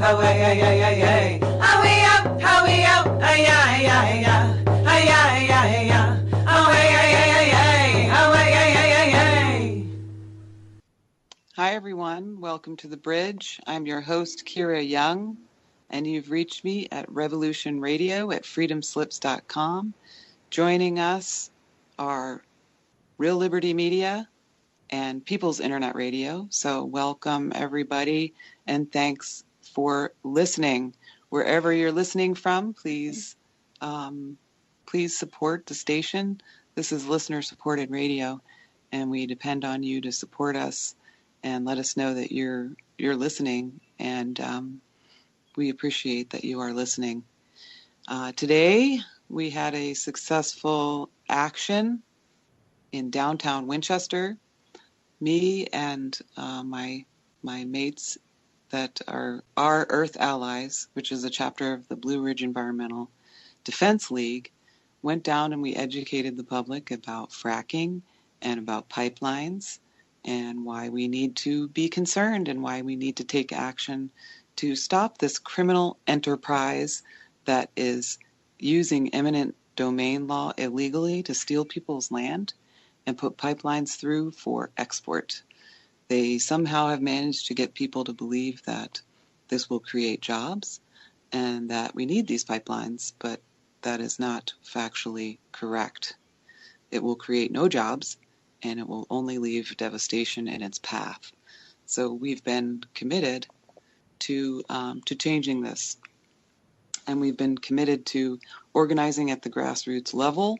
how way, ay, ay, ay, ay. How we up, how we up, ay, ay, ay, ay, ay, ay, ay, ay. How way, ay, ay, ay, ay, how way, ay, ay, ay, ay. Hi, everyone. Welcome to The Bridge. I'm your host, Kira Young, and you've reached me at Revolution Radio at freedomslips.com. Joining us are Real Liberty Media and People's Internet Radio. So welcome, everybody, and thanks for listening. Wherever you're listening from, please support the station. This is listener-supported radio, and we depend on you to support us and let us know that you're listening, and we appreciate that you are listening. Today, we had a successful action in downtown Winchester. Me and my mates that are our Earth Allies, which is a chapter of the Blue Ridge Environmental Defense League, went down and we educated the public about fracking and about pipelines and why we need to be concerned and why we need to take action to stop this criminal enterprise that is using eminent domain law illegally to steal people's land and put pipelines through for export. They somehow have managed to get people to believe that this will create jobs and that we need these pipelines, but that is not factually correct. It will create no jobs, and it will only leave devastation in its path. So we've been committed to changing this, and we've been committed to organizing at the grassroots level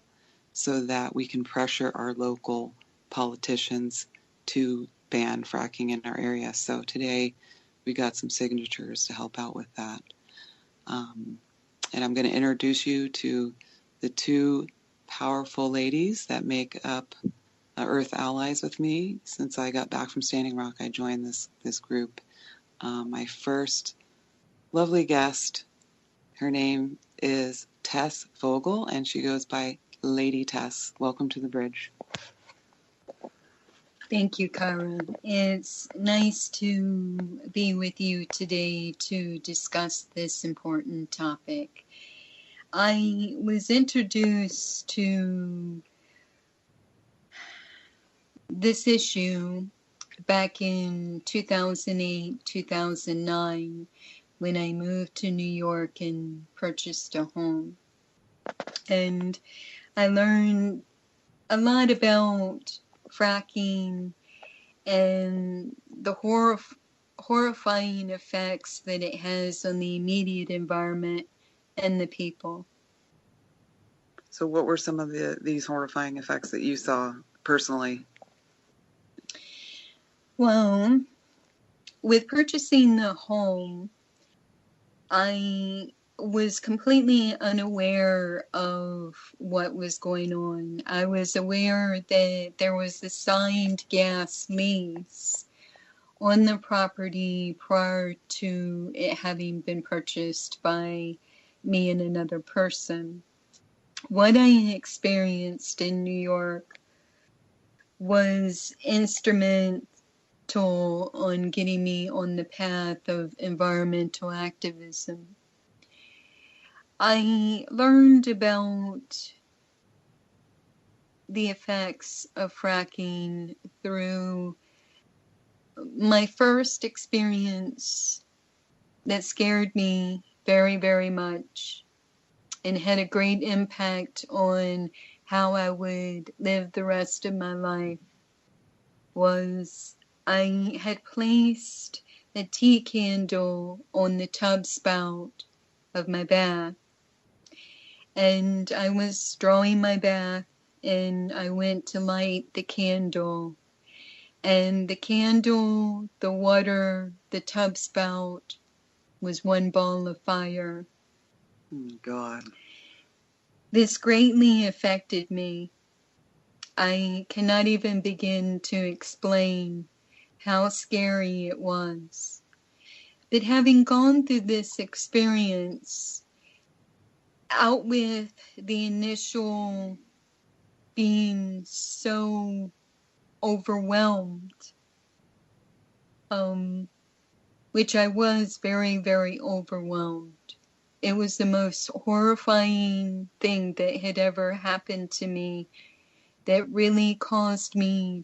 so that we can pressure our local politicians to ban fracking in our area. So today we got some signatures to help out with that. And I'm going to introduce you to the two powerful ladies that make up Earth Allies with me. Since I got back from Standing Rock, I joined this group. My first lovely guest, her name is Tess Vogel, and she goes by Lady Tess. Welcome to The Bridge. Thank you, Karen. It's nice to be with you today to discuss this important topic. I was introduced to this issue back in 2008, 2009, when I moved to New York and purchased a home. And I learned a lot about fracking and the horrifying effects that it has on the immediate environment and the people. So what were some of these horrifying effects that you saw personally? Well, with purchasing the home, I was completely unaware of what was going on. I was aware that there was a signed gas lease on the property prior to it having been purchased by me and another person. What I experienced in New York was instrumental on getting me on the path of environmental activism. I learned about the effects of fracking through my first experience that scared me very, very much and had a great impact on how I would live the rest of my life. Was I had placed a tea candle on the tub spout of my bath, and I was drawing my bath, and I went to light the candle, and the candle, the water, the tub spout was one ball of fire. Oh, God. This greatly affected me. I cannot even begin to explain how scary it was. But having gone through this experience, out with the initial being so overwhelmed, which I was very, very overwhelmed. It was the most horrifying thing that had ever happened to me that really caused me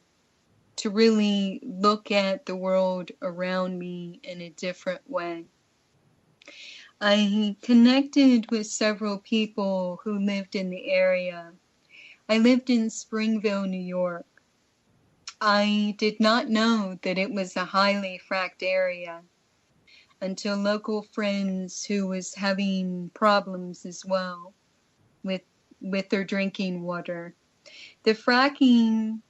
to really look at the world around me in a different way. I connected with several people who lived in the area. I lived in Springville, New York. I did not know that it was a highly fracked area until local friends who was having problems as well with their drinking water. The fracking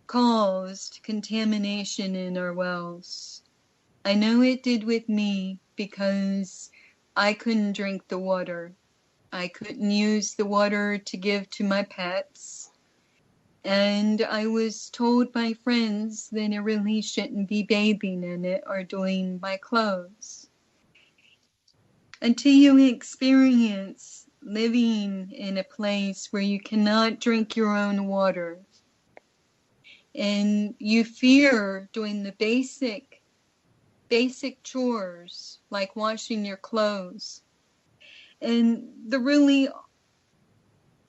caused contamination in our wells. I know it did with me because I couldn't drink the water. I couldn't use the water to give to my pets. And I was told by friends that I really shouldn't be bathing in it or doing my clothes. Until you experience living in a place where you cannot drink your own water, and you fear doing the basic chores like washing your clothes, and the really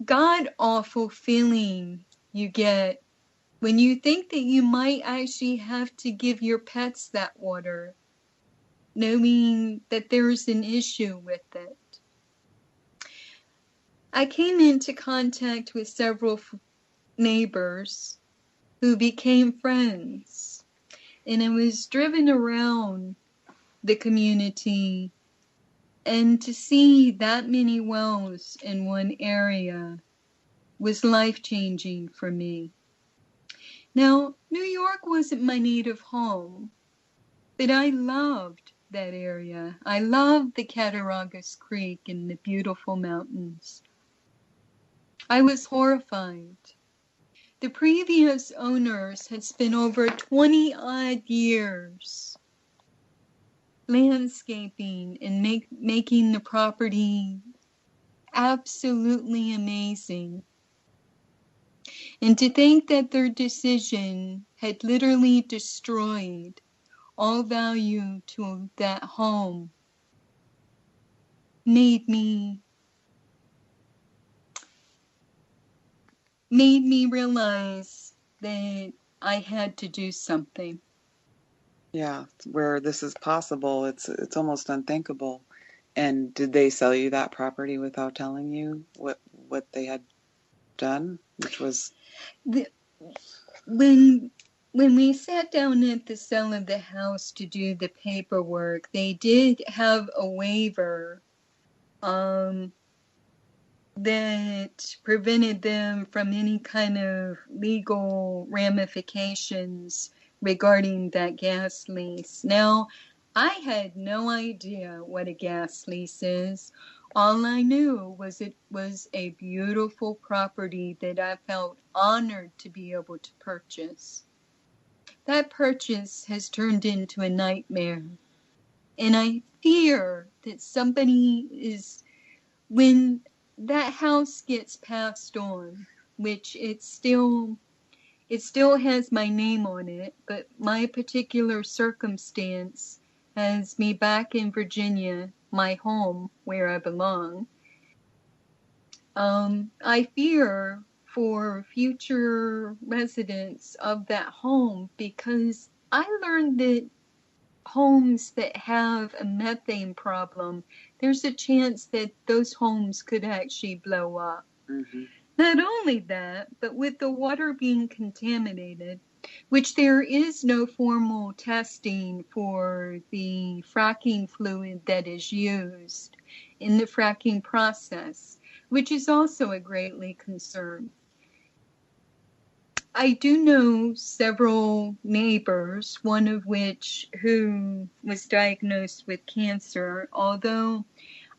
god-awful feeling you get when you think that you might actually have to give your pets that water, knowing that there's an issue with it. I came into contact with several neighbors who became friends, and I was driven around the community, and to see that many wells in one area was life-changing for me. Now, New York wasn't my native home, but I loved that area. I loved the Cattaraugus Creek and the beautiful mountains. I was horrified. The previous owners had spent over 20-odd years landscaping and making the property absolutely amazing. And to think that their decision had literally destroyed all value to that home made me realize that I had to do something. Yeah, where this is possible, it's almost unthinkable. And did they sell you that property without telling you what they had done, which was when we sat down at the sale of the house to do the paperwork, they did have a waiver that prevented them from any kind of legal ramifications regarding that gas lease. Now, I had no idea what a gas lease is. All I knew was it was a beautiful property that I felt honored to be able to purchase. That purchase has turned into a nightmare. And I fear that somebody is, when that house gets passed on, which it still has my name on it, but my particular circumstance has me back in Virginia, my home, where I belong. I fear for future residents of that home, because I learned that homes that have a methane problem, there's a chance that those homes could actually blow up. Mm-hmm. Not only that, but with the water being contaminated, which there is no formal testing for the fracking fluid that is used in the fracking process, which is also a greatly concern. I do know several neighbors, one of which who was diagnosed with cancer, although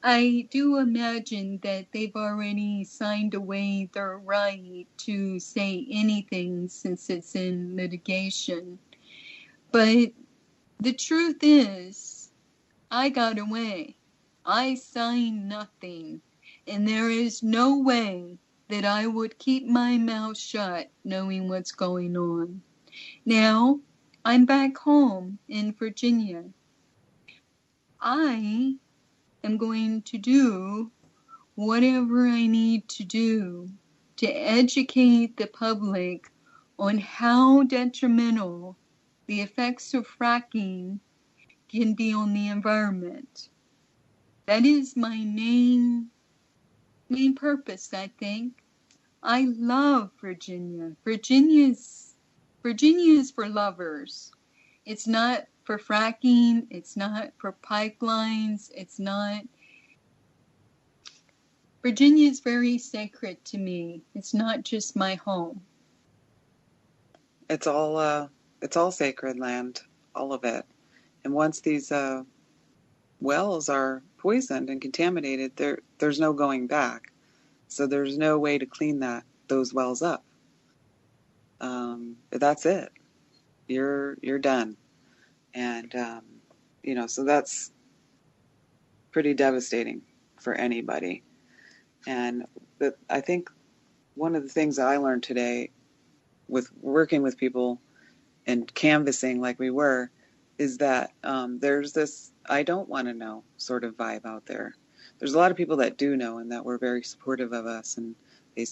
I do imagine that they've already signed away their right to say anything since it's in litigation. But the truth is, I got away. I signed nothing, and there is no way that I would keep my mouth shut knowing what's going on. Now, I'm back home in Virginia. I am going to do whatever I need to do to educate the public on how detrimental the effects of fracking can be on the environment. That is my main purpose, I think. I love Virginia. Virginia is for lovers. It's not for fracking. It's not for pipelines. It's not. Virginia is very sacred to me. It's not just my home. It's all sacred land, all of it. And once these wells are poisoned and contaminated, there's no going back. So there's no way to clean those wells up. That's it. You're done. And so that's pretty devastating for anybody. And I think one of the things that I learned today with working with people and canvassing like we were is that there's this I don't want to know sort of vibe out there. There's a lot of people that do know and that were very supportive of us, and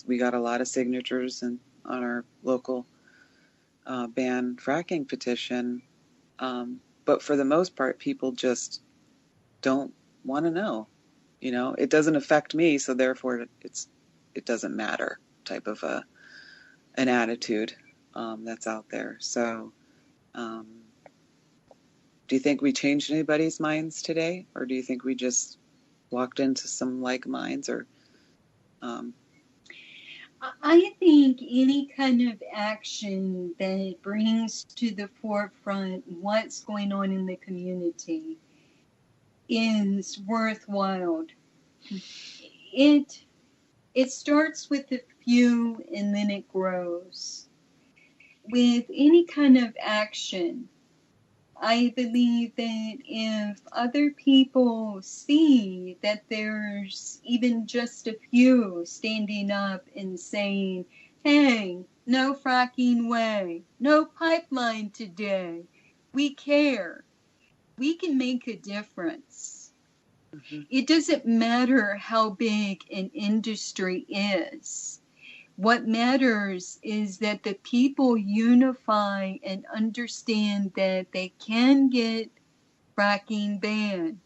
we got a lot of signatures on our local ban fracking petition. But for the most part, people just don't want to know. It doesn't affect me, so therefore it doesn't matter type of an attitude that's out there. So do you think we changed anybody's minds today, or do you think we just walked into some like minds? Or I think any kind of action that brings to the forefront what's going on in the community is worthwhile. It starts with a few and then it grows. With any kind of action, I believe that if other people see that there's even just a few standing up and saying, hey, no fracking way, no pipeline today, we care, we can make a difference. Mm-hmm. It doesn't matter how big an industry is. What matters is that the people unify and understand that they can get fracking banned.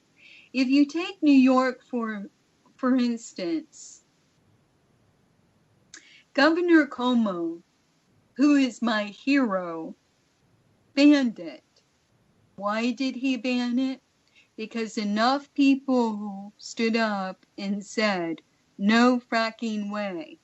If you take New York, for instance, Governor Cuomo, who is my hero, banned it. Why did he ban it? Because enough people stood up and said, no fracking way.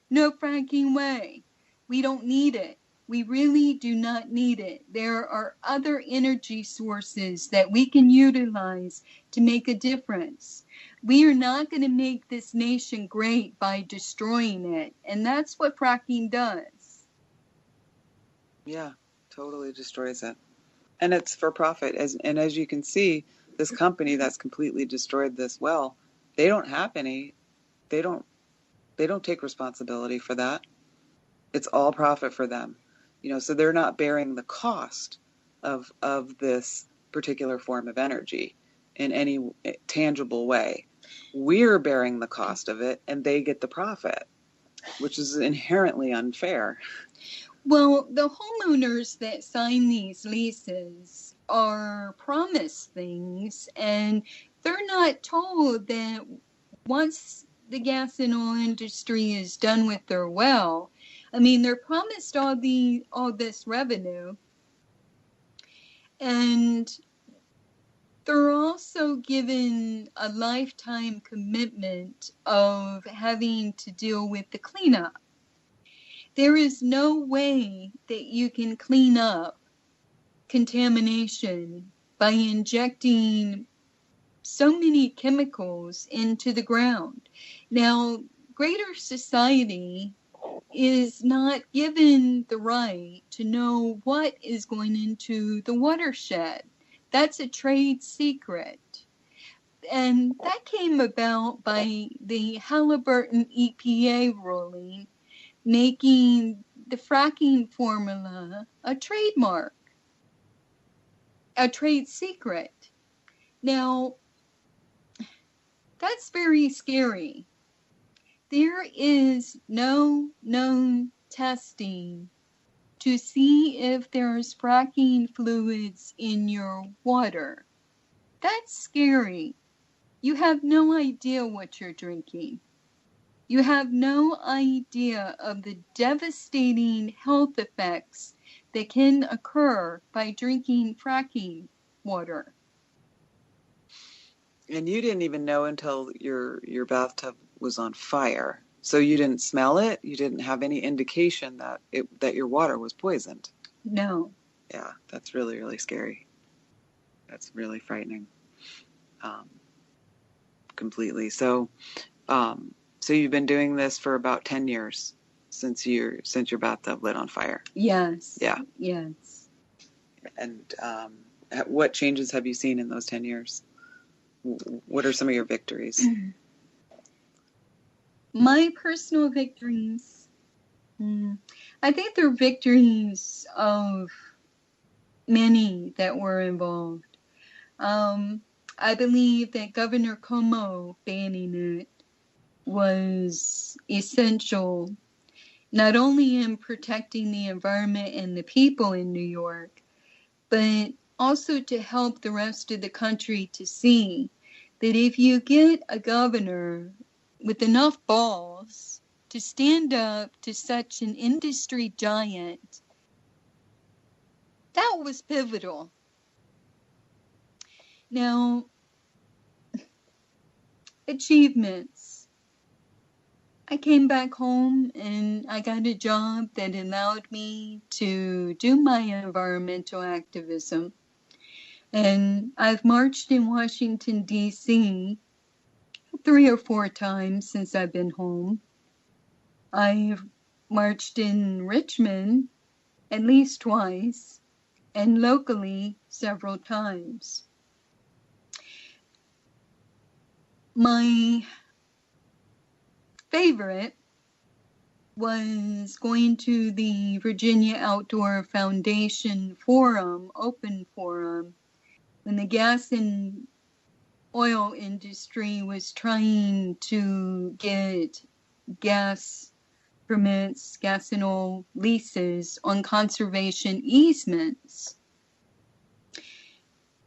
No fracking way. We don't need it. We really do not need it. There are other energy sources that we can utilize to make a difference. We are not going to make this nation great by destroying it. And that's what fracking does. Yeah, totally destroys it. And it's for profit. And as you can see, this company that's completely destroyed this well, they don't take responsibility for that. It's all profit for them. So they're not bearing the cost of this particular form of energy in any tangible way. We're bearing the cost of it and they get the profit, which is inherently unfair. Well, the homeowners that sign these leases are promised things, and they're not told that once the gas and oil industry is done with their well, I mean, they're promised all this revenue, and they're also given a lifetime commitment of having to deal with the cleanup. There is no way that you can clean up contamination by injecting so many chemicals into the ground. Now, greater society is not given the right to know what is going into the watershed. That's a trade secret. And that came about by the Halliburton EPA ruling, making the fracking formula a trademark, a trade secret. Now, that's very scary. There is no known testing to see if there's fracking fluids in your water. That's scary. You have no idea what you're drinking. You have no idea of the devastating health effects that can occur by drinking fracking water. And you didn't even know until your bathtub was on fire. So you didn't smell it? You didn't have any indication that your water was poisoned? No. Yeah, that's really, really scary. That's really frightening. Completely. So you've been doing this for about 10 years since your bathtub lit on fire. Yes. Yeah. Yes. And what changes have you seen in those 10 years? What are some of your victories? My personal victories, I think they're victories of many that were involved. I believe that Governor Cuomo banning it was essential, not only in protecting the environment and the people in New York, but also to help the rest of the country to see that if you get a governor with enough balls to stand up to such an industry giant, that was pivotal. Now, achievements. I came back home and I got a job that allowed me to do my environmental activism. And I've marched in Washington, D.C. 3 or 4 times since I've been home. I've marched in Richmond at least twice, and locally several times. My favorite was going to the Virginia Outdoor Foundation Forum, open forum, when the gas and oil industry was trying to get gas permits, gas and oil leases on conservation easements.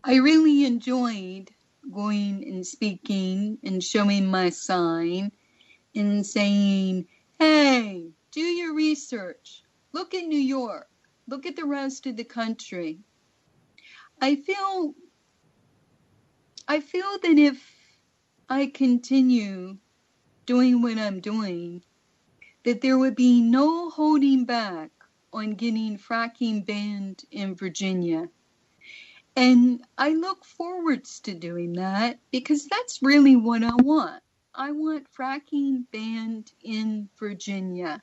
I really enjoyed going and speaking and showing my sign and saying, hey, do your research. Look at New York. Look at the rest of the country. I feel that if I continue doing what I'm doing, that there would be no holding back on getting fracking banned in Virginia. And I look forwards to doing that because that's really what I want. I want fracking banned in Virginia.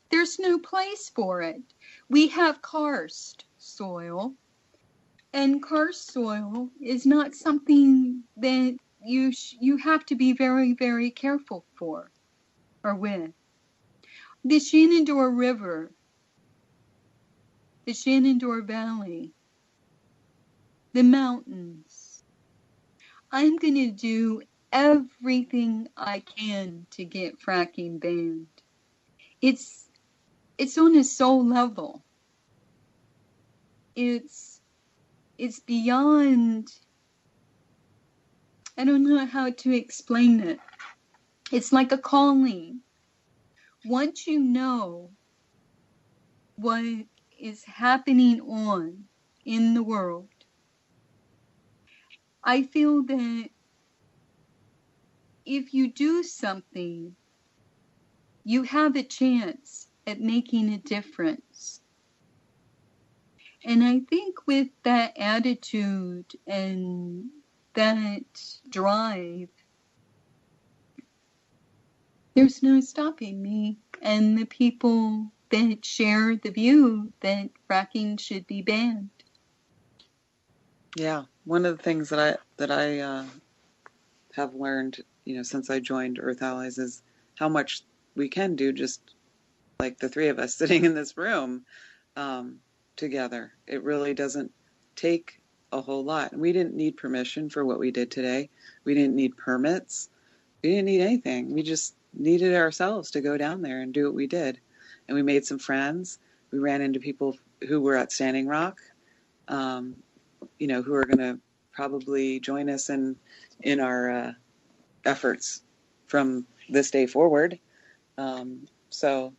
There's no place for it. We have karst soil, and karst soil is not something that you have to be very, very careful for or with. The Shenandoah River, the Shenandoah Valley, the mountains. I'm going to do everything I can to get fracking banned. It's on a soul level. It's beyond, I don't know how to explain it. It's like a calling. Once you know what is happening on in the world, I feel that if you do something, you have a chance at making a difference. And I think with that attitude and that drive, there's no stopping me and the people that share the view that fracking should be banned. Yeah, one of the things that I have learned, since I joined Earth Allies is how much we can do, just like the 3 of us sitting in this room together. It really doesn't take a whole lot. And we didn't need permission for what we did today. We didn't need permits. We didn't need anything. We just needed ourselves to go down there and do what we did. And we made some friends. We ran into people who were at Standing Rock, who are going to probably join us in our efforts from this day forward. So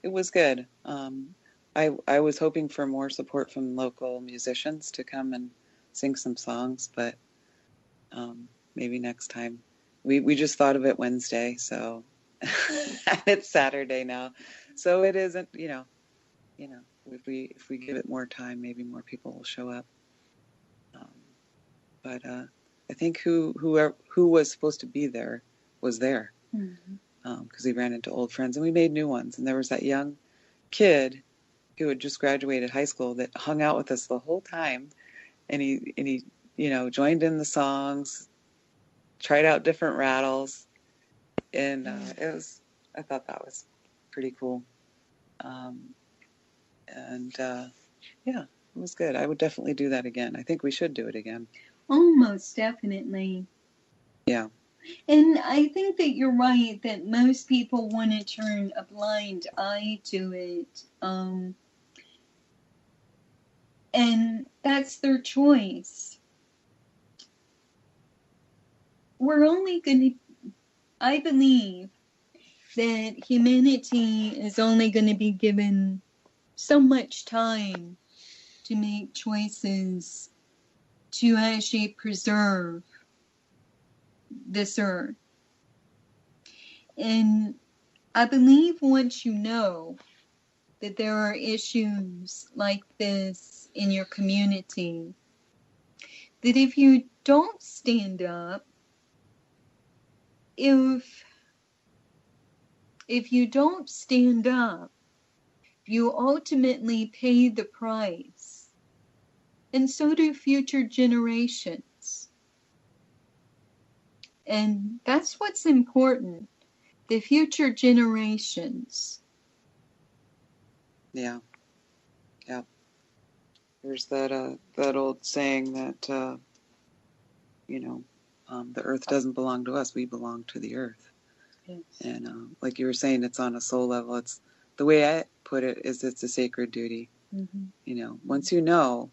it was good. I was hoping for more support from local musicians to come and sing some songs, but maybe next time. We just thought of it Wednesday, so it's Saturday now, so it isn't. If we give it more time, maybe more people will show up. But I think who was supposed to be there was there, because we ran into old friends and we made new ones. And there was that young kid who had just graduated high school that hung out with us the whole time, and he joined in the songs, tried out different rattles, and I thought that was pretty cool. Yeah, it was good. I would definitely do that again. I think we should do it again. Almost definitely. Yeah. And I think that you're right that most people want to turn a blind eye to it. And that's their choice. We're only going to, I believe that humanity is only going to be given so much time to make choices to actually preserve this earth. And I believe once you know that there are issues like this in your community, that if you don't stand up, if you don't stand up, you ultimately pay the price. And so do future generations. And that's what's important, the future generations. Yeah. Yeah. There's that old saying that, the earth doesn't belong to us. We belong to the earth. Yes. And like you were saying, it's on a soul level. It's the way I put it is it's a sacred duty. Mm-hmm. Once you know,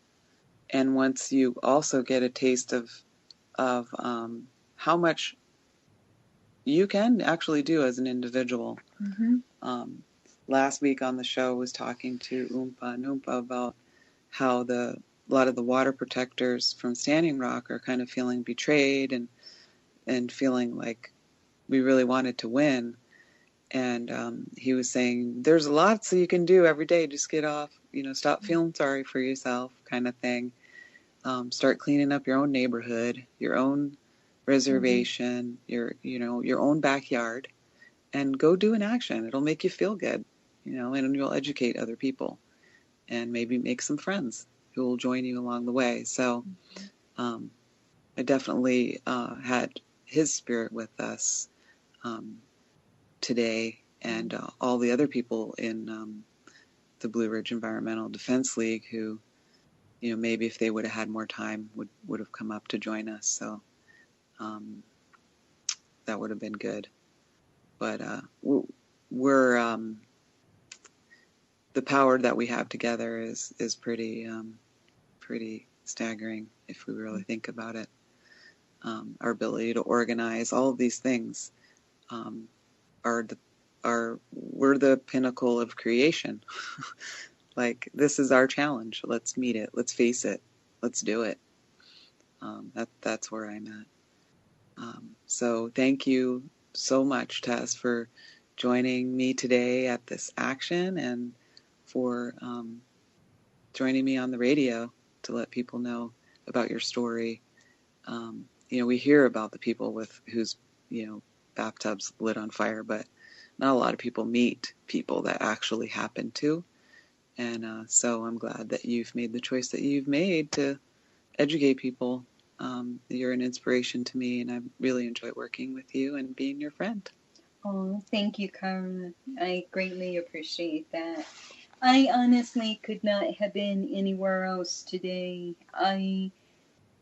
and once you also get a taste of how much you can actually do as an individual. Mm-hmm. Last week on the show was talking to Oompa and Oompa about how a lot of the water protectors from Standing Rock are kind of feeling betrayed and feeling like we really wanted to win. And he was saying, there's lots that you can do every day. Just get off, stop feeling sorry for yourself kind of thing. Start cleaning up your own neighborhood, your own reservation, your own backyard, and go do an action. It'll make you feel good, and you'll educate other people and maybe make some friends who will join you along the way. So I definitely had his spirit with us today, and all the other people in the Blue Ridge Environmental Defense League who, maybe if they would have had more time would have come up to join us. So that would have been good. But we're the power that we have together is pretty staggering if we really think about it. Our ability to organize, all of these things we're the pinnacle of creation. Like, this is our challenge. Let's meet it. Let's face it. Let's do it. That's where I'm at. So thank you so much, Tess, for joining me today at this action and for joining me on the radio to let people know about your story. We hear about the people whose bathtubs lit on fire, but not a lot of people meet people that actually happen to. And so I'm glad that you've made the choice that you've made to educate people. You're an inspiration to me, and I really enjoy working with you and being your friend. Oh, thank you, Kara. I greatly appreciate that. I honestly could not have been anywhere else today. I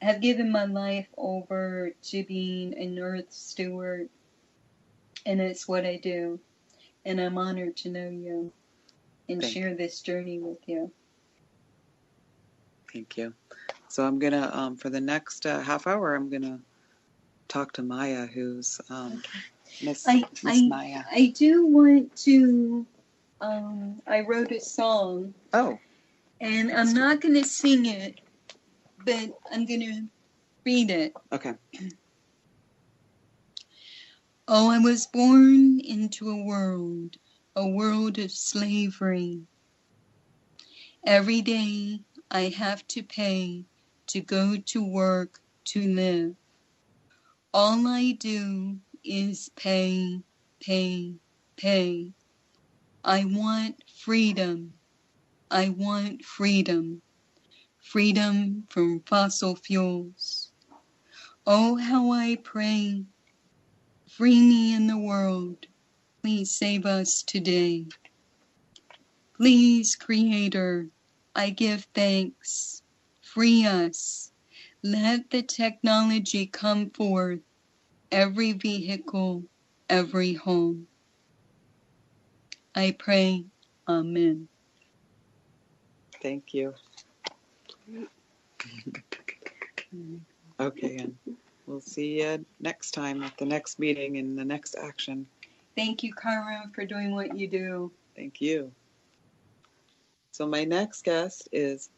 have given my life over to being an earth steward, and it's what I do. And I'm honored to know you and share this journey with you. Thank you. So I'm gonna, for the next half hour, I'm gonna talk to Maya, who's Miss Maya. I do want to. I wrote a song. Oh. And I'm not going to sing it, but I'm going to read it. Okay. Oh, I was born into a world of slavery. Every day I have to pay to go to work to live. All I do is pay, pay, pay. I want freedom. I want freedom. Freedom from fossil fuels. Oh, how I pray. Free me in the world. Please save us today. Please, Creator, I give thanks. Free us. Let the technology come forth. Every vehicle, every home. I pray. Amen. Thank you. Okay, and we'll see you next time at the next meeting and the next action. Thank you, Cara, for doing what you do. Thank you. So my next guest is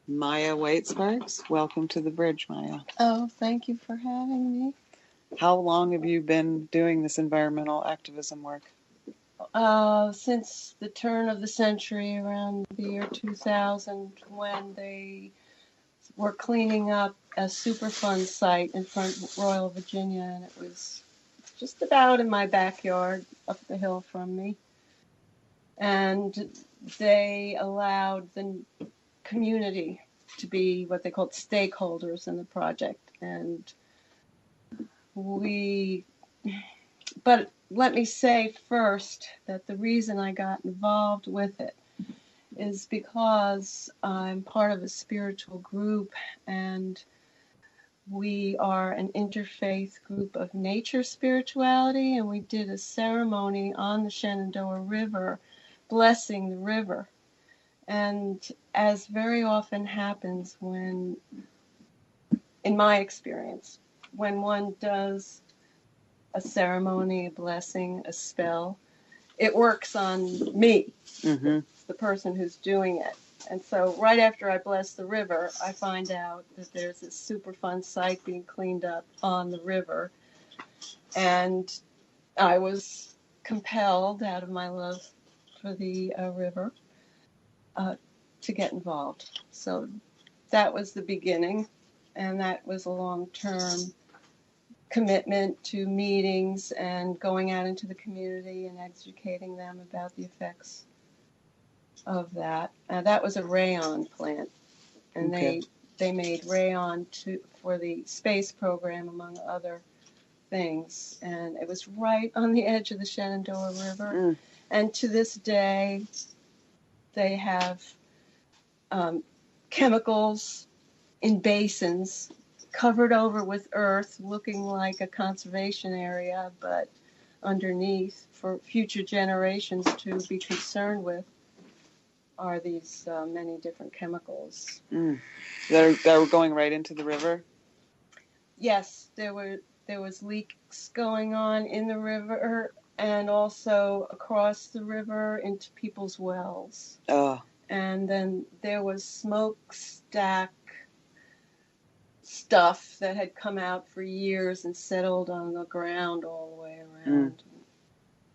Maya White-Sparks. Welcome to the bridge, Maya. Oh, thank you for having me. How long have you been doing this environmental activism work? Since the turn of the century, around the year 2000, when they were cleaning up a Superfund site in front of Royal Virginia, and it was just about in my backyard, up the hill from me. And they allowed the community to be what they called stakeholders in the project. But let me say first that the reason I got involved with it is because I'm part of a spiritual group, and we are an interfaith group of nature spirituality, and we did a ceremony on the Shenandoah River blessing the river. And as very often happens when, in my experience, when one does a ceremony, a blessing, a spell, it works on me, the person who's doing it. And so right after I bless the river, I find out that there's this Superfund site being cleaned up on the river. And I was compelled, out of my love for the river, to get involved. So that was the beginning, and that was a long-term commitment to meetings and going out into the community and educating them about the effects of that. That was a rayon plant, and they made rayon for the space program, among other things. And it was right on the edge of the Shenandoah River. And to this day, they have chemicals in basins covered over with earth, looking like a conservation area, but underneath, for future generations to be concerned with, are these many different chemicals. That were going right into the river? Yes, there was leaks going on in the river and also across the river into people's wells. And then there was smokestack stuff that had come out for years and settled on the ground all the way around.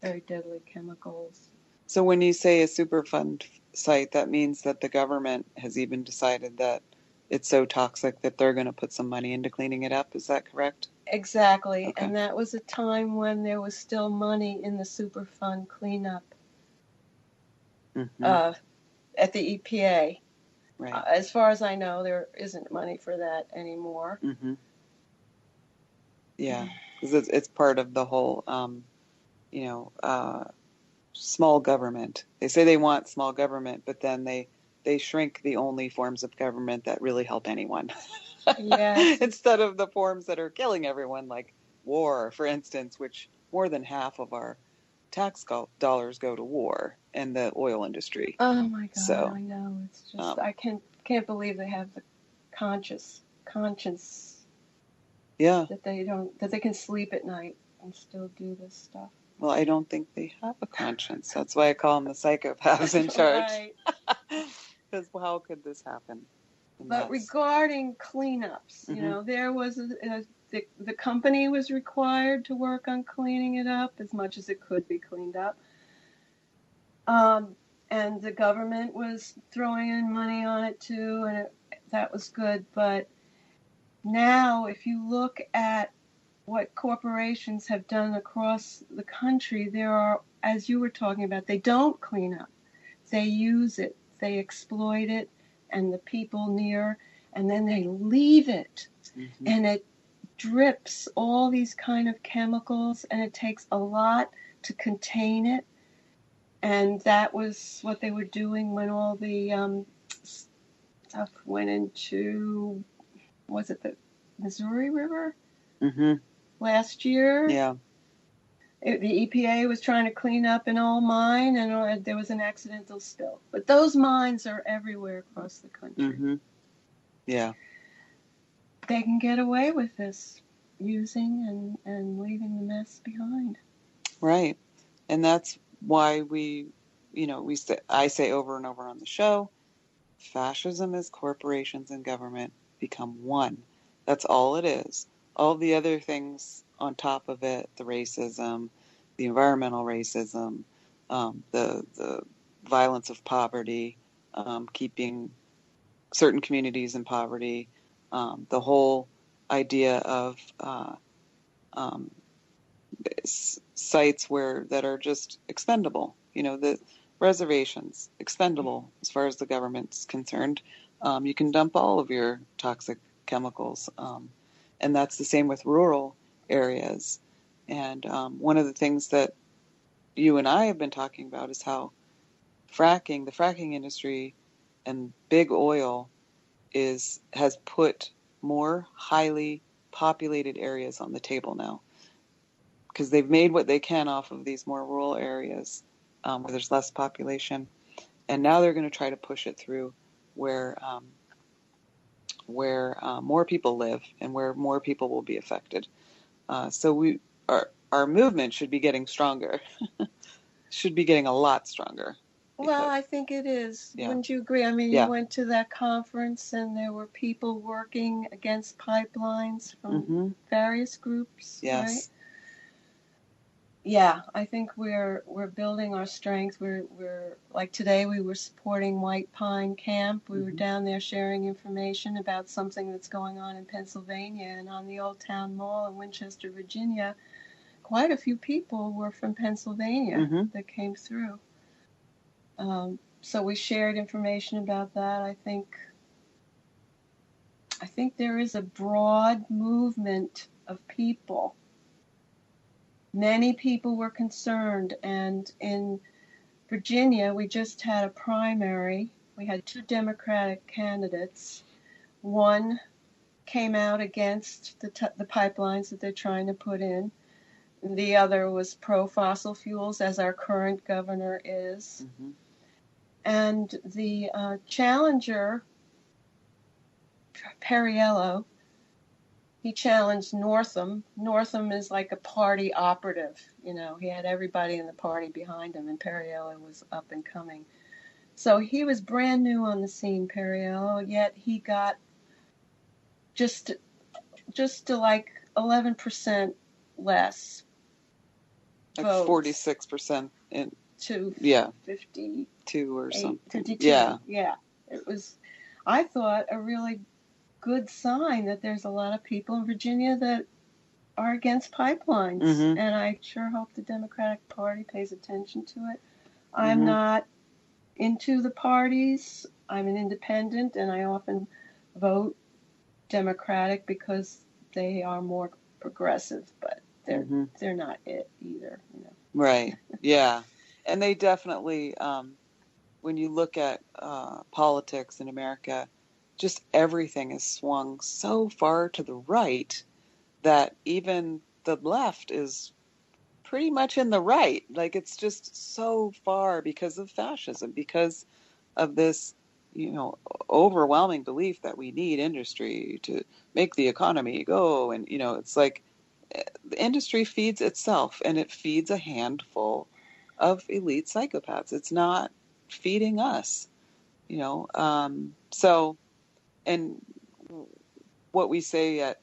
Very deadly chemicals. So when you say a Superfund site, that means that the government has even decided that it's so toxic that they're going to put some money into cleaning it up. Is that correct? Exactly. Okay. And that was a time when there was still money in the Superfund cleanup at the EPA. Right. As far as I know, there isn't money for that anymore. Yeah, because it's part of the whole, small government. They say they want small government, but then they shrink the only forms of government that really help anyone. Yes. Instead of the forms that are killing everyone, like war, for instance, which more than half of our tax dollars go to war and the oil industry. Oh my God, So, I know. It's just I can't believe they have the conscience yeah. that they can sleep at night and still do this stuff. Well, I don't think they have a conscience. That's why I call them the psychopaths in charge. Right. Because how could this happen? And But regarding cleanups, you know, there was the company was required to work on cleaning it up as much as it could be cleaned up. And the government was throwing in money on it too, and that was good. But now, if you look at what corporations have done across the country, there are, as you were talking about, they don't clean up. They use it, they exploit it, and the people near, and then they leave it. And it drips all these kind of chemicals, and it takes a lot to contain it. And that was what they were doing when all the stuff went into, was it the Missouri River? Last year. Yeah. The EPA was trying to clean up an old mine, and there was an accidental spill. But those mines are everywhere across the country. Yeah. They can get away with this, using and leaving the mess behind. Right. And that's why I say over and over on the show, fascism is corporations and government become one. That's all it is. All the other things on top of it, the racism, the environmental racism, the violence of poverty, keeping certain communities in poverty, the whole idea of sites that are just expendable. The reservations, expendable as far as the government's concerned. You can dump all of your toxic chemicals. And that's the same with rural areas. And one of the things that you and I have been talking about is how the fracking industry and big oil has put more highly populated areas on the table now. Because they've made what they can off of these more rural areas where there's less population. And now they're going to try to push it through where more people live and where more people will be affected. So our movement should be getting stronger. Should be getting a lot stronger. Well, I think it is. Yeah. Wouldn't you agree? I mean, you went to that conference and there were people working against pipelines from various groups, yes. Right? Yeah, I think we're building our strength. We're like today we were supporting White Pine Camp. We were down there sharing information about something that's going on in Pennsylvania, and on the Old Town Mall in Winchester, Virginia, quite a few people were from Pennsylvania that came through. So we shared information about that. I think there is a broad movement of people. Many people were concerned, and in Virginia, we just had a primary. We had 2 Democratic candidates. One came out against the pipelines that they're trying to put in. The other was pro-fossil fuels, as our current governor is. And the challenger, Perriello, he challenged Northam. Northam is like a party operative. He had everybody in the party behind him, and Perriello was up and coming. So he was brand new on the scene, Perriello, yet he got just to like 11% less like votes. 46% to 52 or something. 52. Yeah. It was, I thought, a really good sign that there's a lot of people in Virginia that are against pipelines. And I sure hope the Democratic Party pays attention to it. I'm not into the parties. I'm an independent, and I often vote Democratic because they are more progressive, but they're not it either. Right. Yeah. And they definitely, when you look at politics in America, just everything is swung so far to the right that even the left is pretty much in the right. Like, it's just so far because of fascism, because of this, overwhelming belief that we need industry to make the economy go. And, it's like the industry feeds itself, and it feeds a handful of elite psychopaths. It's not feeding us, so, and what we say at,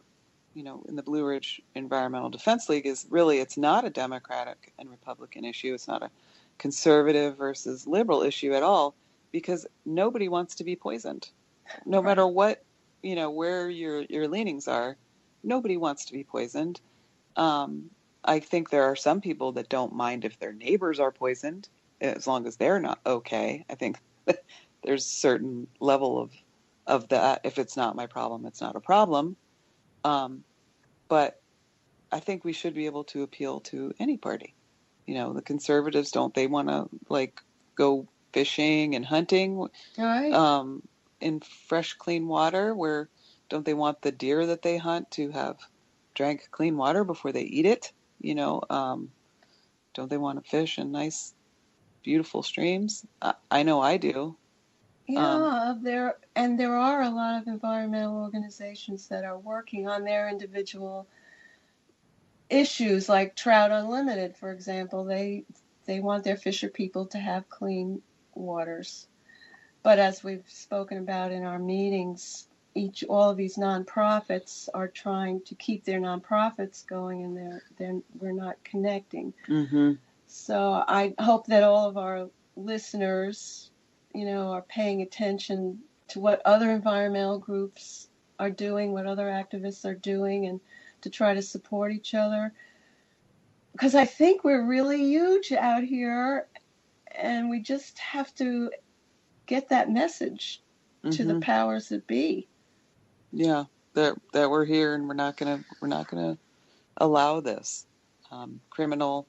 in the Blue Ridge Environmental Defense League is really, it's not a Democratic and Republican issue. It's not a conservative versus liberal issue at all, because nobody wants to be poisoned. No matter what, where your leanings are, nobody wants to be poisoned. I think there are some people that don't mind if their neighbors are poisoned, as long as they're not okay. I think there's a certain level of that. If it's not my problem, it's not a problem. But I think we should be able to appeal to any party. The conservatives, don't they want to go fishing and hunting All right. In fresh, clean water? Where don't they want the deer that they hunt to have drank clean water before they eat it? Don't they want to fish in nice, beautiful streams? I know I do. Yeah, there are a lot of environmental organizations that are working on their individual issues, like Trout Unlimited, for example. They want their fisher people to have clean waters. But as we've spoken about in our meetings, all of these nonprofits are trying to keep their nonprofits going, and we're not connecting. Mm-hmm. So I hope that all of our listeners, are paying attention to what other environmental groups are doing, what other activists are doing, and to try to support each other. Because I think we're really huge out here, and we just have to get that message to the powers that be. Yeah, that we're here, and we're not gonna allow this criminal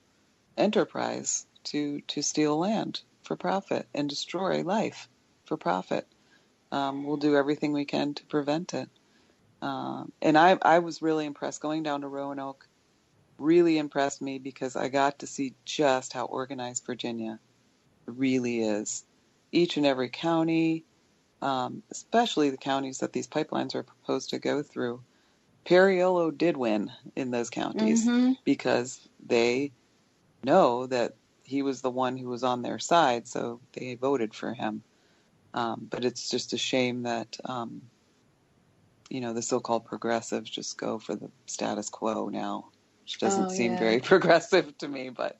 enterprise to steal land for profit and destroy life for profit. We'll do everything we can to prevent it. And I was really impressed going down to Roanoke. Really impressed me, because I got to see just how organized Virginia really is. Each and every county, especially the counties that these pipelines are proposed to go through. Perriello did win in those counties because they know that he was the one who was on their side, so they voted for him. But it's just a shame that, the so-called progressives just go for the status quo now, which doesn't seem very progressive to me. But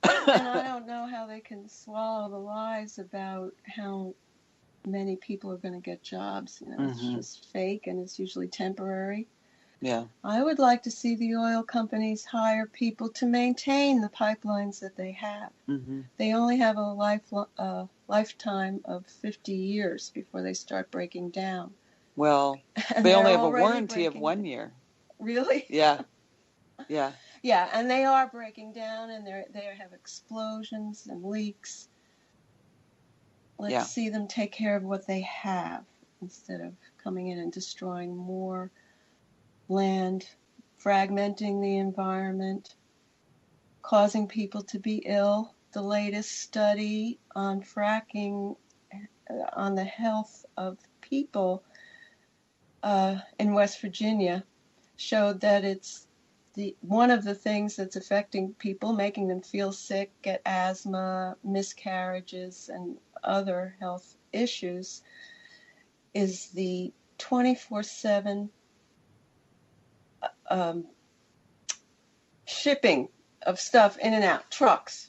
and I don't know how they can swallow the lies about how many people are going to get jobs. It's just fake, and it's usually temporary. Yeah. I would like to see the oil companies hire people to maintain the pipelines that they have. They only have a lifetime of 50 years before they start breaking down. Well, they only have a warranty of 1 year. Really? Yeah. Yeah. Yeah, and they are breaking down, and they have explosions and leaks. Let's see them take care of what they have instead of coming in and destroying more land, fragmenting the environment, causing people to be ill. The latest study on fracking, on the health of people in West Virginia, showed that it's one of the things that's affecting people, making them feel sick, get asthma, miscarriages, and other health issues, is the 24/7 shipping of stuff in and out, trucks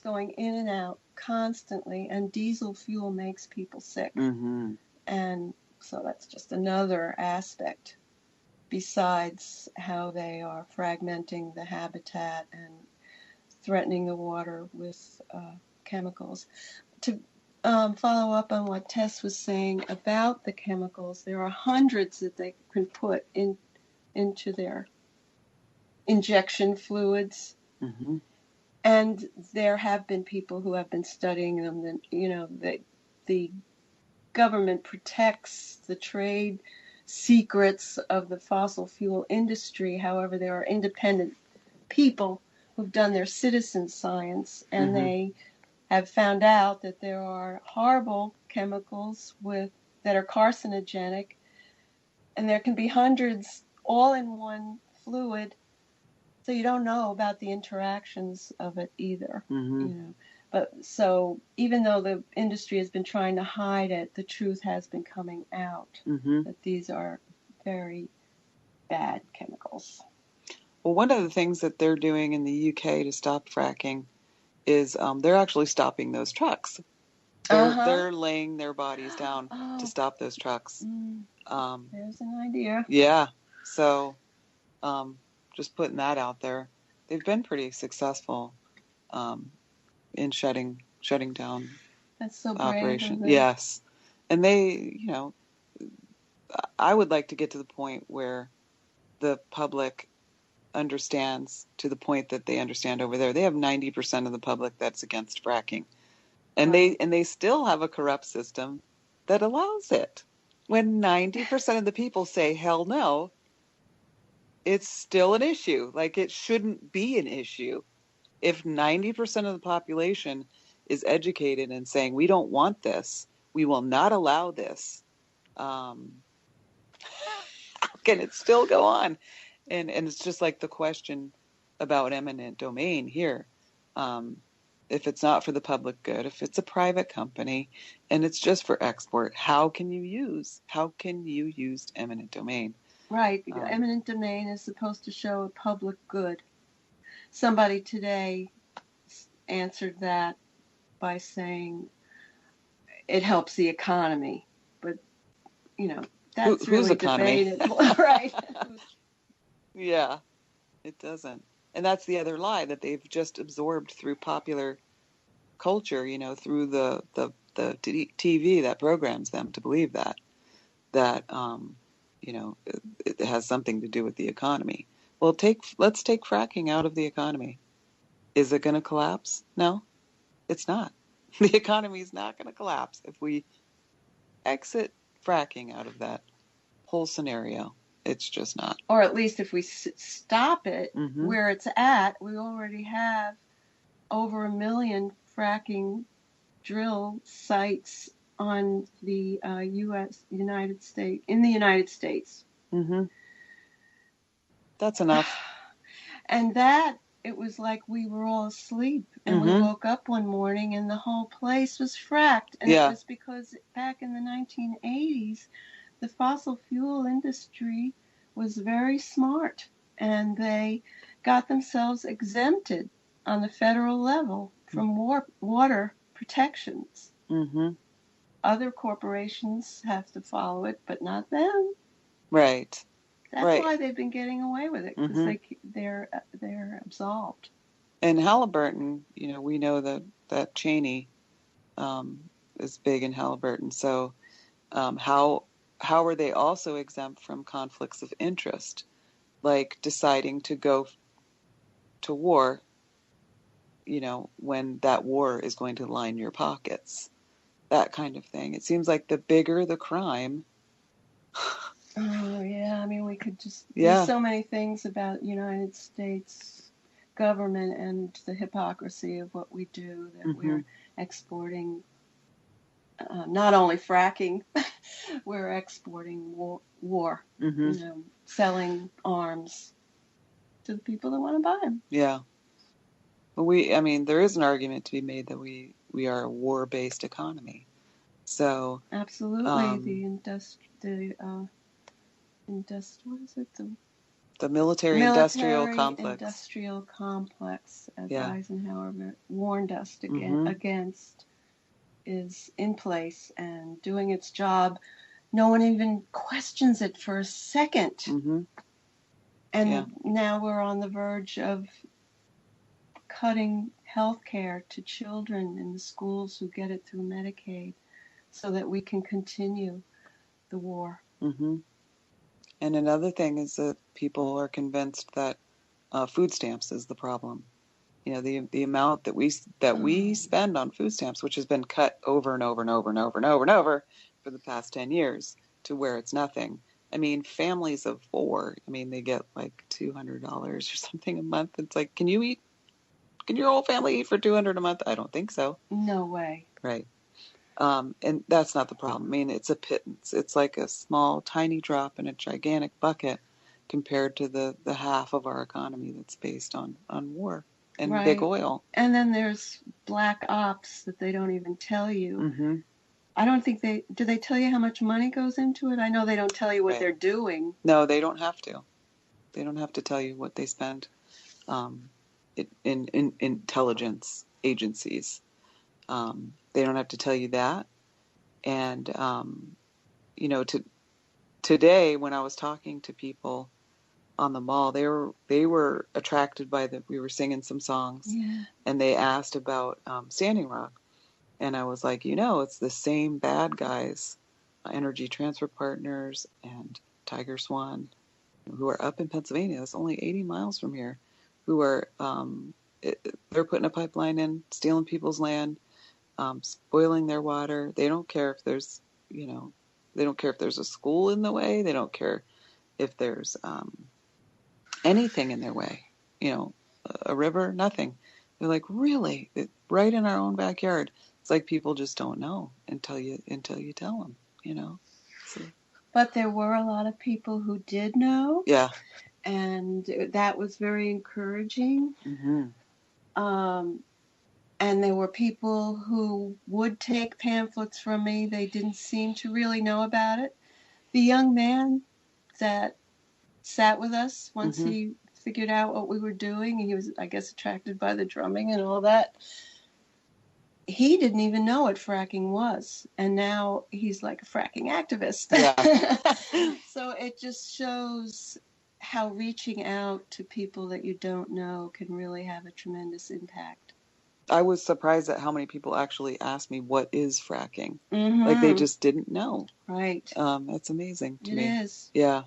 going in and out constantly, and diesel fuel makes people sick. And so that's just another aspect besides how they are fragmenting the habitat and threatening the water with chemicals. To follow up on what Tess was saying about the chemicals, there are hundreds that they can put into their injection fluids. And there have been people who have been studying them. The government protects the trade secrets of the fossil fuel industry. However, there are independent people who've done their citizen science, and they have found out that there are horrible chemicals that are carcinogenic, and there can be hundreds all in one fluid, so you don't know about the interactions of it either. But so even though the industry has been trying to hide it, the truth has been coming out that these are very bad chemicals. Well, one of the things that they're doing in the UK to stop fracking is they're actually stopping those trucks. They're laying their bodies down to stop those trucks. There's an idea. Yeah. So just putting that out there. They've been pretty successful in shutting down That's so brave operation. of them. Yes. And they, I would like to get to the point where the public understands to the point that they understand over there. They have 90% of the public that's against fracking. And they still have a corrupt system that allows it. When 90% of the people say hell no, it's still an issue. Like, it shouldn't be an issue. If 90% of the population is educated and saying, we don't want this, we will not allow this, how can it still go on? And it's just like the question about eminent domain here. If it's not for the public good, if it's a private company and it's just for export, how can you use eminent domain? Right. Eminent domain is supposed to show a public good. Somebody today answered that by saying it helps the economy. But, that's whose really economy? debatable. Right. Yeah, it doesn't. And that's the other lie that they've just absorbed through popular culture, through the TV that programs them to believe that it has something to do with the economy. Well, let's take fracking out of the economy. Is it going to collapse? No, it's not. The economy is not going to collapse if we exit fracking out of that whole scenario. It's just not. Or at least if we stop it where it's at, we already have over 1 million fracking drill sites on the United States. That's enough. And that, it was like we were all asleep, and we woke up one morning and the whole place was fracked. And it was because back in the 1980s, the fossil fuel industry was very smart, and they got themselves exempted on the federal level from water protections. Other corporations have to follow it, but not them. Right. That's why they've been getting away with it, because they're absolved. And Halliburton, we know that Cheney is big in Halliburton. So how are they also exempt from conflicts of interest, like deciding to go to war, when that war is going to line your pockets, that kind of thing. It seems like the bigger the crime. Oh, yeah. I mean, we could just... There's so many things about United States government and the hypocrisy of what we do, that we're exporting not only fracking, we're exporting war, selling arms to the people that want to buy them. Yeah. But there is an argument to be made that we are a war-based economy. So absolutely, the military-industrial complex, as Eisenhower warned us against, is in place and doing its job. No one even questions it for a second. And now we're on the verge of cutting health care to children in the schools who get it through Medicaid, so that we can continue the war. And another thing is that people are convinced that food stamps is the problem. The amount that we spend on food stamps, which has been cut over and over and over and over and over and over for the past 10 years to where it's nothing. I mean, families of 4, I mean, they get like $200 or something a month. It's like, can your whole family eat for $200 a month? I don't think so. No way. Right. And that's not the problem. I mean, it's a pittance. It's like a small, tiny drop in a gigantic bucket compared to the half of our economy that's based on war and Right. big oil. And then there's black ops that they don't even tell you. Mm-hmm. I don't think do they tell you how much money goes into it? I know they don't tell you what Right. they're doing. No, they don't have to. They don't have to tell you what they spend in intelligence agencies. They don't have to tell you that. And, today when I was talking to people on the mall, they were attracted by we were singing some songs. Yeah. And they asked about Standing Rock. And I was like, it's the same bad guys, Energy Transfer Partners and Tiger Swan, who are up in Pennsylvania. It's only 80 miles from here, who are, they're putting a pipeline in, stealing people's land, spoiling their water. They don't care if there's, they don't care if there's a school in the way. They don't care if there's anything in their way, a river, nothing. They're like, really? Right in our own backyard. It's like people just don't know until you tell them, So, but there were a lot of people who did know. Yeah. And that was very encouraging. Mm-hmm. And there were people who would take pamphlets from me. They didn't seem to really know about it. The young man that sat with us once Mm-hmm. he figured out what we were doing, and he was, I guess, attracted by the drumming and all that. He didn't even know what fracking was, and now he's like a fracking activist. Yeah. So it just shows how reaching out to people that you don't know can really have a tremendous impact. I was surprised at how many people actually asked me, what is fracking? Mm-hmm. Like they just didn't know. Right. That's amazing to me. It is. Yeah.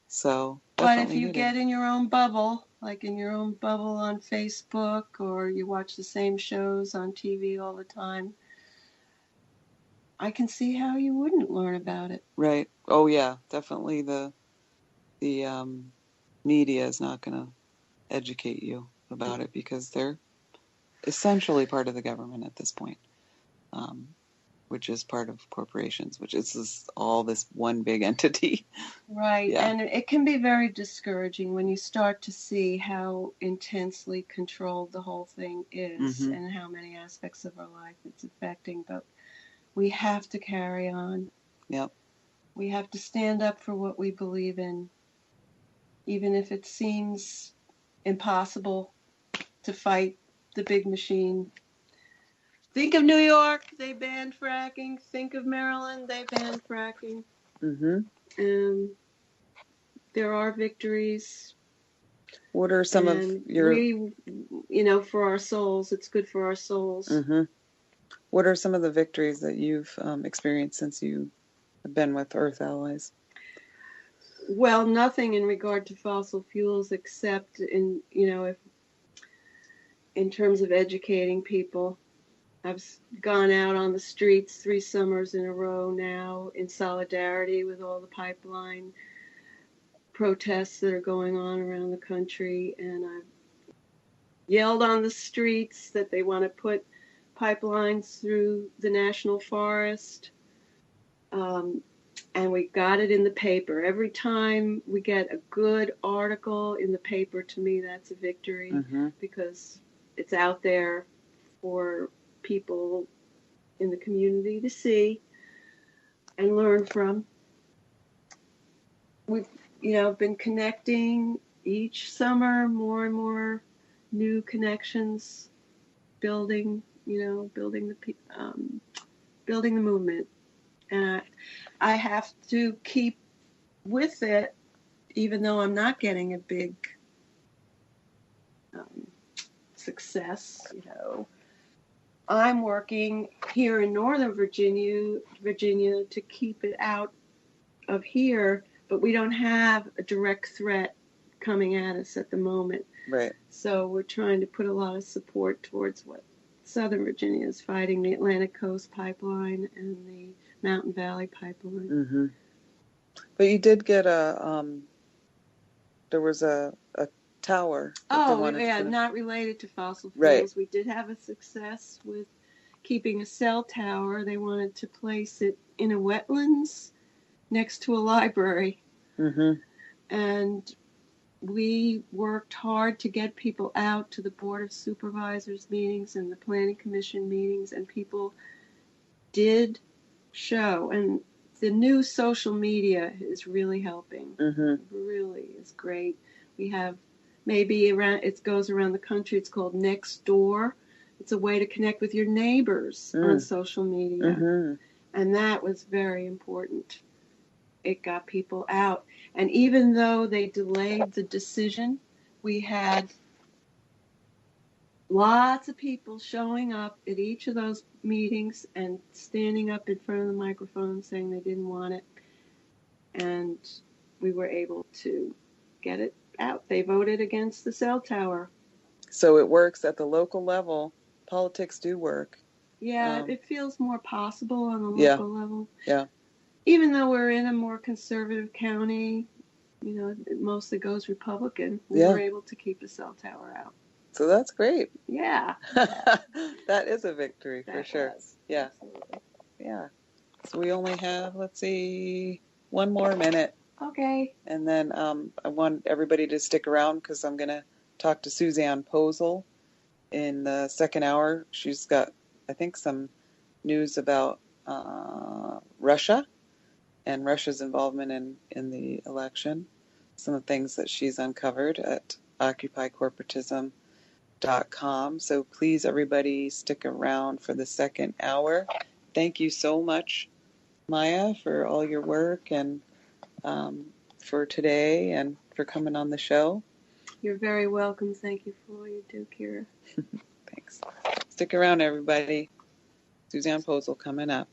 So. But if you get in your own bubble, like in your own bubble on Facebook, or you watch the same shows on TV all the time, I can see how you wouldn't learn about it. Right. Oh yeah, definitely the media is not going to educate you about it because they're essentially part of the government at this point, which is part of corporations, which is all this one big entity. Right. Yeah. And it can be very discouraging when you start to see how intensely controlled the whole thing is. Mm-hmm. And how many aspects of our life it's affecting. But we have to carry on. Yep. We have to stand up for what we believe in, even if it seems impossible to fight the big machine. Think of New York, they banned fracking. Think of Maryland, they banned fracking. Mm-hmm. There are victories. What are some of your... We, for our souls, it's good for our souls. Mm-hmm. What are some of the victories that you've experienced since you have been with Earth Allies? Well, nothing in regard to fossil fuels except in terms of educating people. I've gone out on the streets 3 summers in a row now in solidarity with all the pipeline protests that are going on around the country, and I've yelled on the streets that they want to put pipelines through the national forest, and we got it in the paper. Every time we get a good article in the paper, to me that's a victory. Mm-hmm. Because it's out there for people in the community to see and learn from. We've been connecting each summer, more and more new connections, building the movement. And I have to keep with it, even though I'm not getting a big success. I'm working here in Northern Virginia to keep it out of here, but we don't have a direct threat coming at us at the moment. Right. So we're trying to put a lot of support towards what Southern Virginia is fighting, the Atlantic Coast Pipeline and the Mountain Valley Pipeline. Mm-hmm. But you did get there was a tower. That they wanted to put in. Not related to fossil fuels. Right. We did have a success with keeping a cell tower. They wanted to place it in a wetlands next to a library. Mm-hmm. And we worked hard to get people out to the Board of Supervisors meetings and the Planning Commission meetings, and people did show. And the new social media is really helping. Mm-hmm. It really is great. We have maybe around, it goes around the country, it's called Next Door. It's a way to connect with your neighbors on social media. Mm-hmm. And that was very important. It got people out. And even though they delayed the decision, we had lots of people showing up at each of those meetings and standing up in front of the microphone saying they didn't want it. And we were able to get it out. They voted against the cell tower. So it works at the local level. Politics do work. Yeah, it feels more possible on the local level. Yeah. Even though we're in a more conservative county, it mostly goes Republican, we were able to keep a cell tower out. So that's great. Yeah. That is a victory for sure. Yeah. Absolutely. Yeah. So we only have, let's see, one more minute. Okay. And then I want everybody to stick around because I'm going to talk to Suzanne Posel in the second hour. She's got, I think, some news about Russia and Russia's involvement in the election. Some of the things that she's uncovered at occupycorporatism.com. So please, everybody, stick around for the second hour. Thank you so much, Maya, for all your work and for today and for coming on the show. You're very welcome. Thank you for all you do, Kira. Thanks. Stick around, everybody. Suzanne Posel coming up.